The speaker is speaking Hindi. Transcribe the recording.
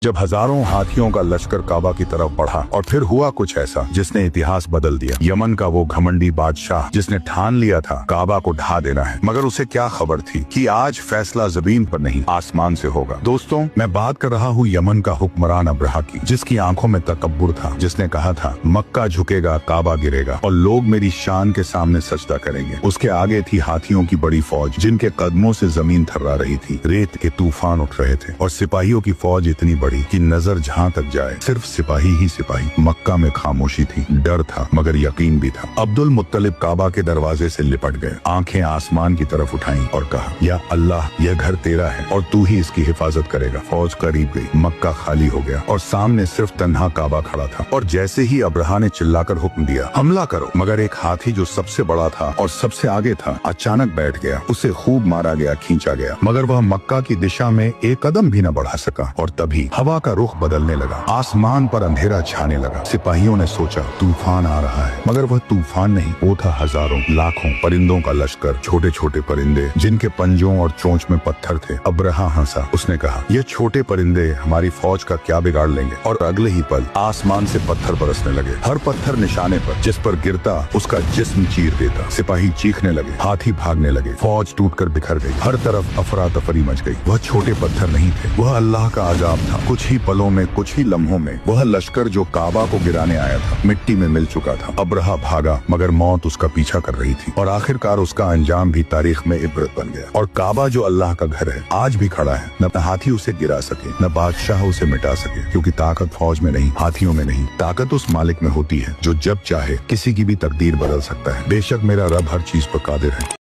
जब हजारों हाथियों का लश्कर काबा की तरफ बढ़ा और फिर हुआ कुछ ऐसा जिसने इतिहास बदल दिया। यमन का वो घमंडी बादशाह जिसने ठान लिया था काबा को ढा देना है, मगर उसे क्या खबर थी कि आज फैसला जमीन पर नहीं आसमान से होगा। दोस्तों, मैं बात कर रहा हूँ यमन का हुक्मरान अब्रहा की, जिसकी आंखों में तकब्बुर था, जिसने कहा था मक्का झुकेगा, काबा गिरेगा और लोग मेरी शान के सामने सजदा करेंगे। उसके आगे थी हाथियों की बड़ी फौज जिनके कदमों से जमीन थर्रा रही थी। रेत के तूफान उठ रहे थे और सिपाहियों की फौज इतनी बड़ी कि नजर जहाँ तक जाए सिर्फ सिपाही ही सिपाही। मक्का में खामोशी थी, डर था मगर यकीन भी था। अब्दुल मुत्तलिब काबा के दरवाजे से लिपट गए, आंखें आसमान की तरफ उठाई और कहा, या अल्लाह, यह घर तेरा है और तू ही इसकी हिफाजत करेगा। फौज करीब गई, मक्का खाली हो गया और सामने सिर्फ तन्हा काबा खड़ा था। और जैसे ही अब्रहा ने चिल्लाकर हुक्म दिया, हमला करो, मगर एक हाथी जो सबसे बड़ा था और सबसे आगे था अचानक बैठ गया। उसे खूब मारा गया, खींचा गया, मगर वह मक्का की दिशा में एक कदम भी न बढ़ा सका। और तभी हवा का रुख बदलने लगा, आसमान पर अंधेरा छाने लगा। सिपाहियों ने सोचा तूफान आ रहा है, मगर वह तूफान नहीं, वो था हजारों लाखों परिंदों का लश्कर, छोटे छोटे परिंदे जिनके पंजों और चोंच में पत्थर थे। अब्रहा हंसा, उसने कहा, ये छोटे परिंदे हमारी फौज का क्या बिगाड़ लेंगे। और अगले ही पल आसमान से पत्थर बरसने लगे, हर पत्थर निशाने पर, जिस पर गिरता उसका जिस्म चीर देता। सिपाही चीखने लगे, हाथी भागने लगे, फौज टूटकर बिखर गई, हर तरफ अफरा तफरी मच गई। वह छोटे पत्थर नहीं थे, वह अल्लाह का अजाब था। कुछ ही पलों में, कुछ ही लम्हों में वह लश्कर जो काबा को गिराने आया था मिट्टी में मिल चुका था। अब्रहा भागा मगर मौत उसका पीछा कर रही थी और आखिरकार उसका अंजाम भी तारीख में इबरत बन गया। और काबा जो अल्लाह का घर है आज भी खड़ा है, न हाथी उसे गिरा सके, न बादशाह उसे मिटा सके, क्योंकि ताकत फौज में नहीं, हाथियों में नहीं, ताकत उस मालिक में होती है जो जब चाहे किसी की भी तकदीर बदल सकता है। बेशक मेरा रब हर चीज पर कादिर है।